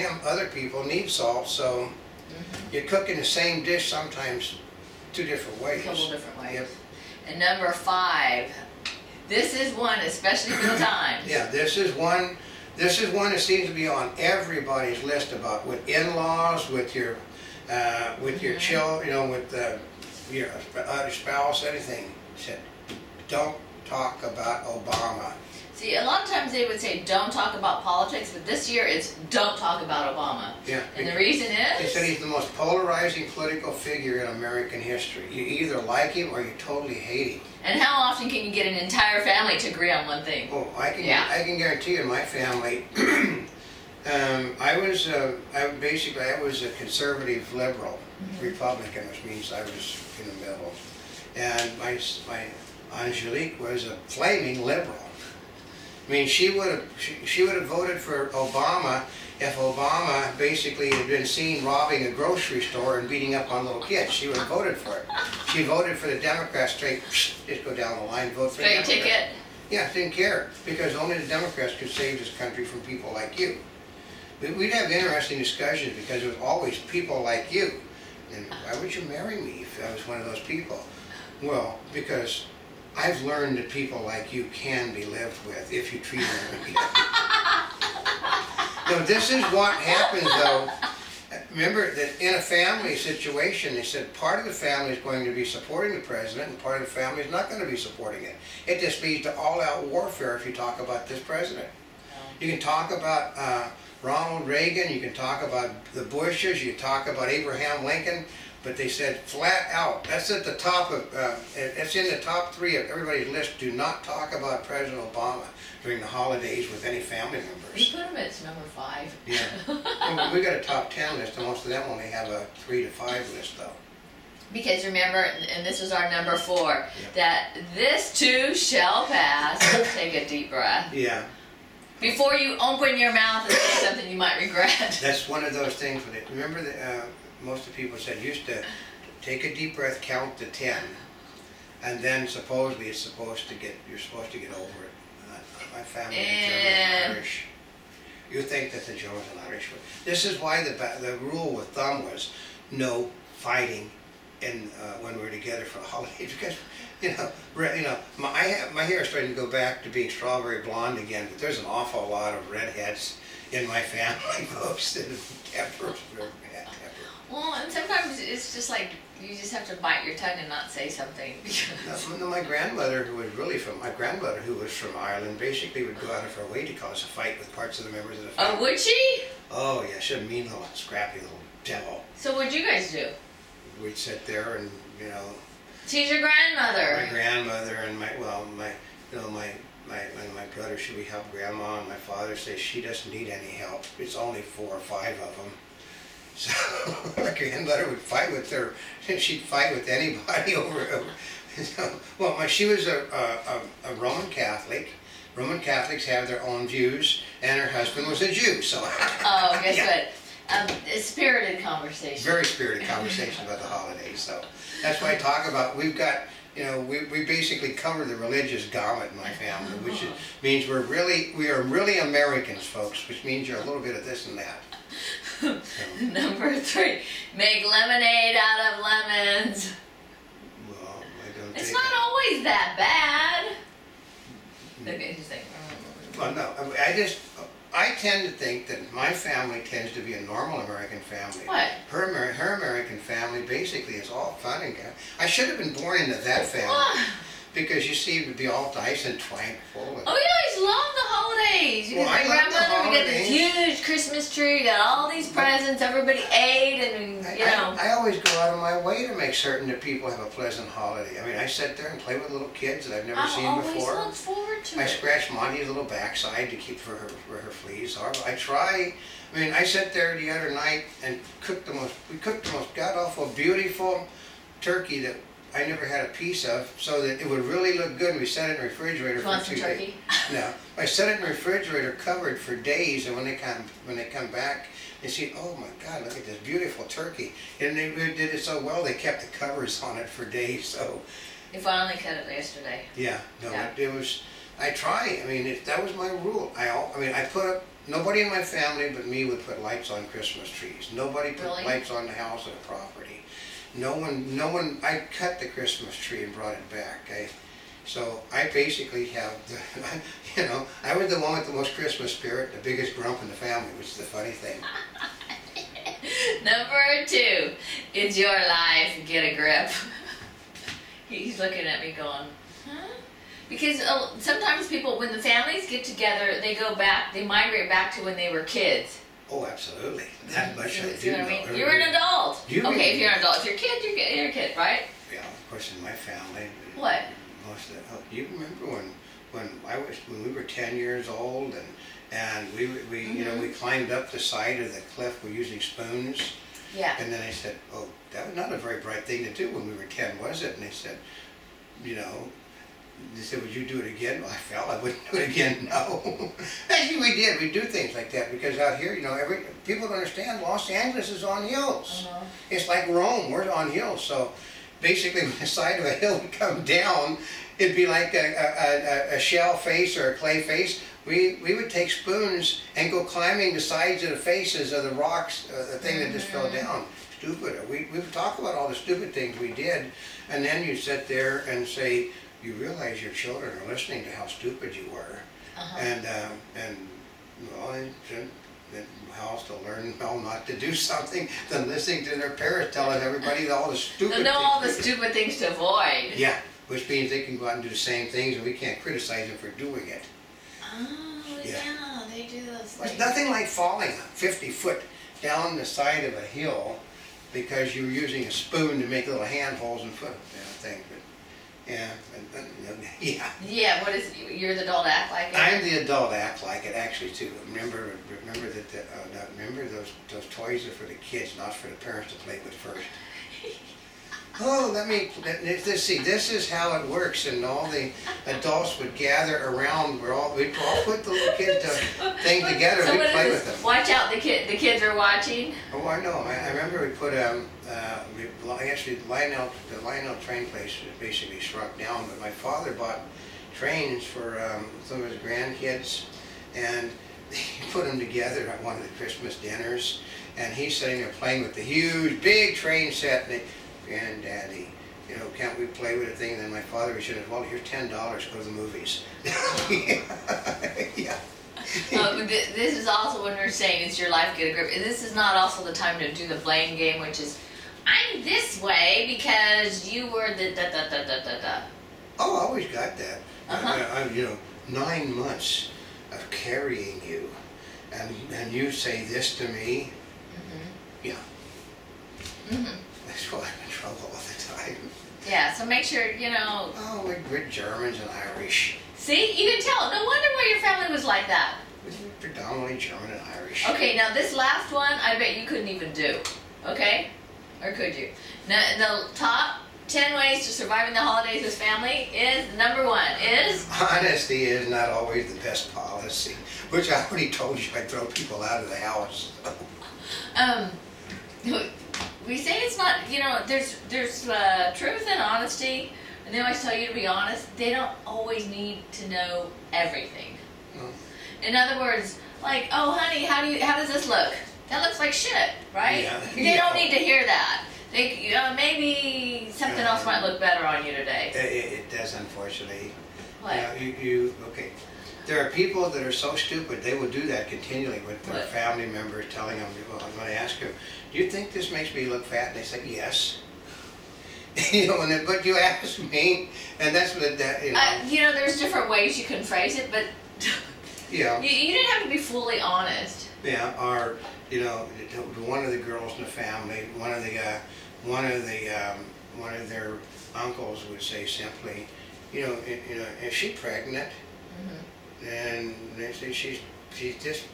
him, other people need salt, so you're cooking the same dish sometimes 2 different ways. A couple different ways. Yep. And number 5, this is one, especially for the times. Yeah, this is one that seems to be on everybody's list about with in-laws, with your children, you know, with your other spouse, anything. Said, don't talk about Obama. See, a lot of times they would say, don't talk about politics, but this year it's, don't talk about Obama. Yeah. And the reason is? They said he's the most polarizing political figure in American history. You either like him or you totally hate him. And how often can you get an entire family to agree on one thing? Oh, I can guarantee you in my family, I was a conservative liberal, Republican, which means I was in the middle. And my Angelique was a flaming liberal. I mean, she would have voted for Obama if Obama basically had been seen robbing a grocery store and beating up on little kids. She would have voted for it. She voted for the Democrats straight, just go down the line, vote for the Democrats. Straight ticket? Yeah, didn't care, because only the Democrats could save this country from people like you. We'd have interesting discussions because it was always people like you. And why would you marry me if I was one of those people? Well, because I've learned that people like you can be lived with if you treat them right. No, this is what happens though. Remember that in a family situation, they said part of the family is going to be supporting the president and part of the family is not going to be supporting it. It just leads to all-out warfare if you talk about this president. You can talk about Ronald Reagan, you can talk about the Bushes, you can talk about Abraham Lincoln, but they said flat out, that's at the top of, it's in the top 3 of everybody's list, do not talk about President Obama during the holidays with any family members. You put him at number 5. Yeah. Well, we got a top 10 list, and most of them only have a 3 to 5 list though. Because remember, and this was our number 4, that this too shall pass. Take a deep breath. Yeah. Before you open your mouth and say something you might regret. That's one of those things. Remember that most of the people said used to take a deep breath, count to 10, and then supposedly you're supposed to get over it. My family is German and Irish. You think that the Germans and Irish were. This is why the rule with thumb was no fighting when we're together for the holidays, because my hair is starting to go back to being strawberry blonde again, but there's an awful lot of redheads in my family, folks, that have tempers, very bad tempers. Well, and sometimes it's just like you just have to bite your tongue and not say something. No, my grandmother, who was from Ireland, basically would go out of her way to cause a fight with parts of the members of the family. Oh, would she? Oh yeah, she's a mean little, scrappy little devil. So what'd you guys do? We'd sit there and She's your grandmother. My grandmother and my brother, should we help Grandma? And my father says she doesn't need any help. It's only 4 or 5 of them. So my grandmother would fight with her. She'd fight with anybody over. Well, she was a Roman Catholic. Roman Catholics have their own views, and her husband was a Jew. So. Oh, guess what? A spirited conversation. Very spirited conversation about the holidays. So that's why I talk about. We've got. We basically cover the religious gamut in my family, which means we are really Americans, folks, which means you're a little bit of this and that. So. Number 3, make lemonade out of lemons. Well, I don't it's not always that bad. Okay, just think. Well, no, I tend to think that my family tends to be a normal American family. What? Her American family basically is all fun and good. I should have been born into that family. What? Because you see, it would be all nice and thankful. Oh, you guys love the holidays. Because my grandmother, we got this huge Christmas tree, got all these presents, everybody ate, and I always go out of my way to make certain that people have a pleasant holiday. I mean, I sit there and play with little kids that I've never seen before. I always look forward to it. I scratch Monty's little backside to keep for her fleas. I try. I mean, I sat there the other night and cooked the most god-awful, beautiful turkey that I never had a piece of, so that it would really look good. And we set it in the refrigerator for 2 days. Turkey? No, I set it in the refrigerator, covered for days, and when they come back, they see, oh my God, look at this beautiful turkey. And they did it so well, they kept the covers on it for days. So. You finally cut it yesterday. Yeah, no, yeah. It was. I try. I mean, that was my rule. I put up Nobody in my family but me would put lights on Christmas trees. Nobody put Really? lights on the house or the property. No one, I cut the Christmas tree and brought it back. So I basically have, I was the one with the most Christmas spirit, the biggest grump in the family, which is the funny thing. Number 2, it's your life, get a grip. He's looking at me going, huh? Because sometimes people, when the families get together, they migrate back to when they were kids. Oh, absolutely. That much I do You know know. what I mean? You're an adult. If you're an adult. If you're a kid, you're a kid, right? Yeah, of course, in my family. What? You remember when we were 10 years old and we climbed up the side of the cliff, we're using spoons. Yeah. And then I said, oh, that was not a very bright thing to do when we were 10, was it? And they said, they said, would you do it again? Well, I fell. I wouldn't do it again. No. Actually, we did. We do things like that because out here, people don't understand. Los Angeles is on hills. It's like Rome. We're on hills. So basically, when the side of a hill would come down, it'd be like a shell face or a clay face. We would take spoons and go climbing the sides of the faces of the rocks, the thing that just fell down. Stupid. We would talk about all the stupid things we did, and then you sit there and say, you realize your children are listening to how stupid you were, and how else to learn how not to do something than listening to their parents telling everybody all the stupid things. All the stupid things to avoid. Yeah, which means they can go out and do the same things, and we can't criticize them for doing it. Oh, yeah, they do those things. It's nothing like falling 50 foot down the side of a hill because you're using a spoon to make little handholds and foot thing. Yeah, Yeah, what is it? You're the adult act like it? I'm the adult act like it actually too. Remember that. Remember those toys are for the kids, not for the parents to play with first. Oh, let's see. This is how it works, and all the adults would gather around. We'd all put the little kids thing together. So we'd play with them. Watch out! The kids are watching. Oh, I know. I remember we put actually the Lionel train place was basically struck down, but my father bought trains for some of his grandkids, and he put them together at one of the Christmas dinners, and he's sitting there playing with the huge, big train set. And Granddaddy, can't we play with a thing? And then my father said, well, here's $10, go to the movies. Yeah. This is also when we're saying it's your life, get a grip. This is not also the time to do the blame game, which is, I'm this way because you were the da-da-da-da-da-da. Oh, I always got that. 9 months of carrying you, and you say this to me. Yeah. That's why I'm in trouble all the time. Yeah, so make sure, Oh, we're Germans and Irish. See, you can tell. No wonder why your family was like that. We're predominantly German and Irish. Okay, now this last one, I bet you couldn't even do. Okay? Or could you? Now, the top 10 ways to surviving the holidays as family is, number 1 is? Honesty is not always the best policy, which I already told you I'd throw people out of the house. We say it's not, there's truth and honesty, and they always tell you to be honest. They don't always need to know everything. In other words, like, oh honey, how does this look? That looks like shit, right? Yeah. They don't need to hear that. They, maybe something else might look better on you today. It does, unfortunately. What? Okay. There are people that are so stupid, they will do that continually with their family members telling them, when I ask them, do you think this makes me look fat? And they say, yes. But you ask me, and that's what there's different ways you can phrase it, but yeah. You didn't have to be fully honest. Yeah, or, one of the girls in the family, one of their uncles would say simply, is she pregnant? And they say she's just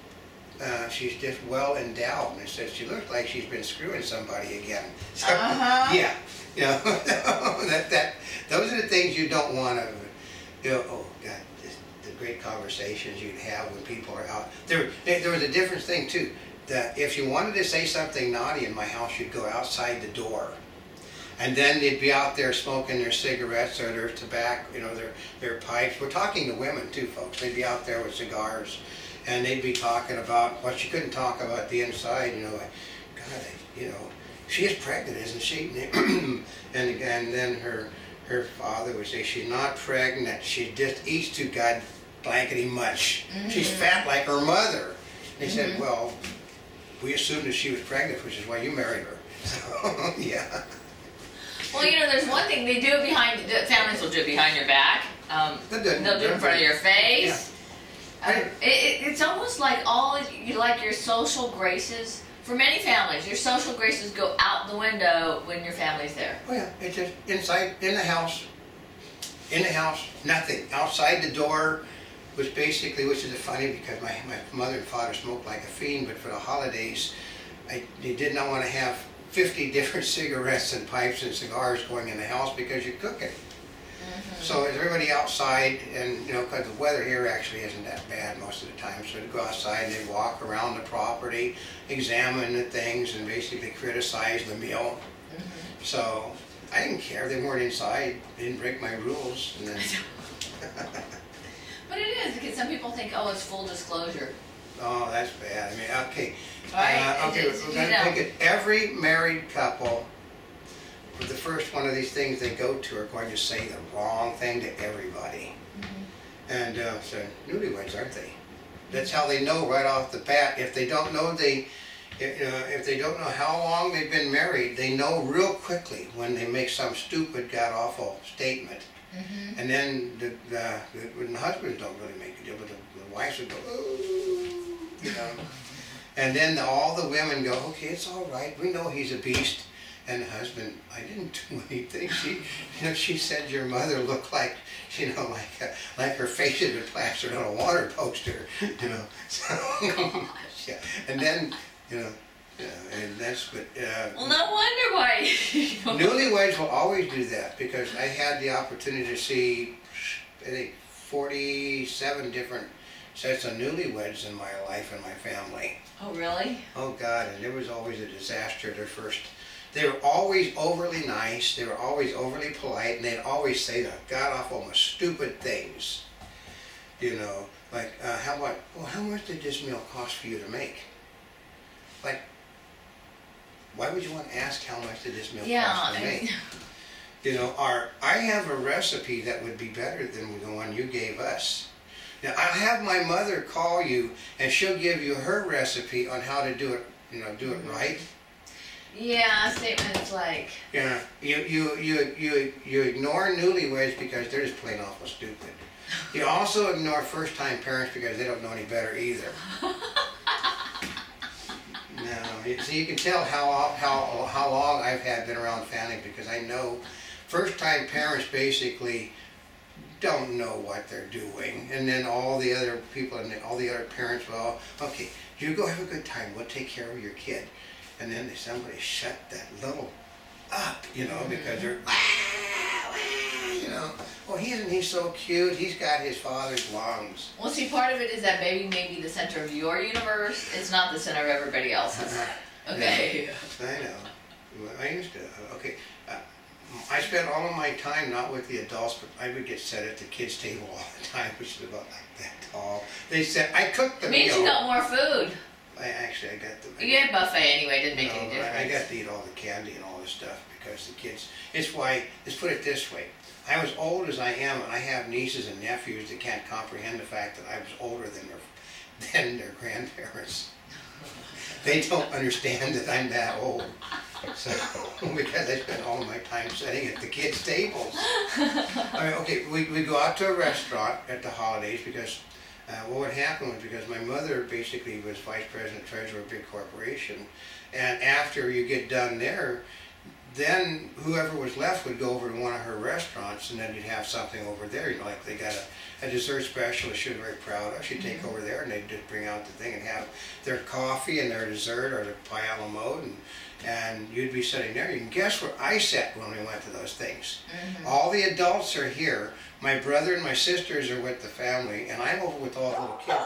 well endowed. And they said she looks like she's been screwing somebody again. So, yeah, those are the things you don't want to. Oh God, the great conversations you'd have when people are out. There was a different thing too. That if you wanted to say something naughty in my house, you'd go outside the door. And then they'd be out there smoking their cigarettes or their tobacco, their pipes. We're talking to women too, folks. They'd be out there with cigars, and they'd be talking about what she couldn't talk about the inside, you know, like, God, you know, she is pregnant, isn't she? and then her father would say, she's not pregnant, she just eats too god blankety much. She's fat like her mother. And he said, well, we assumed that she was pregnant, which is why you married her. So, yeah. Well, you know, there's one thing, they do it behind, families will do it behind your back. They'll do it in front of your face. Yeah. It's almost like like your social graces. For many families, your social graces go out the window when your family's there. Oh yeah, it's just inside, in the house, nothing. Outside the door was basically, which is funny because my mother and father smoked like a fiend, but for the holidays, they did not want to have 50 different cigarettes and pipes and cigars going in the house because you're cooking. So everybody outside, and you know, because the weather here actually isn't that bad most of the time, so they'd go outside and they'd walk around the property, examine the things, and basically criticize the meal. So I didn't care. They weren't inside. They didn't break my rules. And then But it is, because some people think, oh, it's full disclosure. Oh, that's bad. I mean, okay. Right. Okay, we're going to take it. Every married couple, for the first one of these things they go to, are going to say the wrong thing to everybody. And so newlyweds, aren't they? That's how they know right off the bat. If they don't know if they don't know how long they've been married, they know real quickly when they make some stupid, god-awful statement. And then the husbands don't really make a deal, but the wives would go, oh, you know. And then all the women go, okay, it's all right. We know he's a beast. And the husband, I didn't do anything. She said your mother looked like, like her face had been plastered on a water poster, you know. So, yeah. And then, and that's what. Well, no wonder why. Newlyweds will always do that because I had the opportunity to see, I think, 47 different sets of newlyweds in my life and my family. Oh, really? Oh, God, and there was always a disaster their first. They were always overly nice, they were always overly polite, and they'd always say the god-awful most stupid things. You know, like, how much did this meal cost for you to make? Like, why would you want to ask how much did this meal cost to make? You know, I have a recipe that would be better than the one you gave us. Now, I'll have my mother call you, and she'll give you her recipe on how to do it, do it right. Yeah, statements like. Yeah, you ignore newlyweds because they're just plain awful stupid. You also ignore first-time parents because they don't know any better either. No, so you can tell how long I've been around family because I know first-time parents basically don't know what they're doing, and then all the other people and all the other parents, well, okay, you go have a good time. We'll take care of your kid. And then somebody shut that little up, because they're, oh, isn't he so cute? He's got his father's lungs. Well, see, part of it is that baby may be the center of your universe. It's not the center of everybody else's. Okay. Yeah, I know. I used to, okay. I spent all of my time not with the adults, but I would get set at the kids' table all the time, which is about like that tall. They said, I cooked the meal. Means you got more food. I got the... You had buffet anyway, it didn't make any difference. I got to eat all the candy and all this stuff because the kids... It's why, let's put it this way. I was old as I am, and I have nieces and nephews that can't comprehend the fact that I was older than their grandparents. They don't understand that I'm that old. So, because I spend all of my time sitting at the kids' tables. All right, okay, we go out to a restaurant at the holidays because... what would happen was because my mother basically was vice president treasurer of a big corporation, and after you get done there, then whoever was left would go over to one of her restaurants, and then you'd have something over there. Like they got a dessert specialist she was very proud of. She'd take over there, and they'd just bring out the thing and have their coffee and their dessert or their pie a la mode, and you'd be sitting there. You can guess where I sat when we went to those things. All the adults are here. My brother and my sisters are with the family, and I'm over with all the little kids.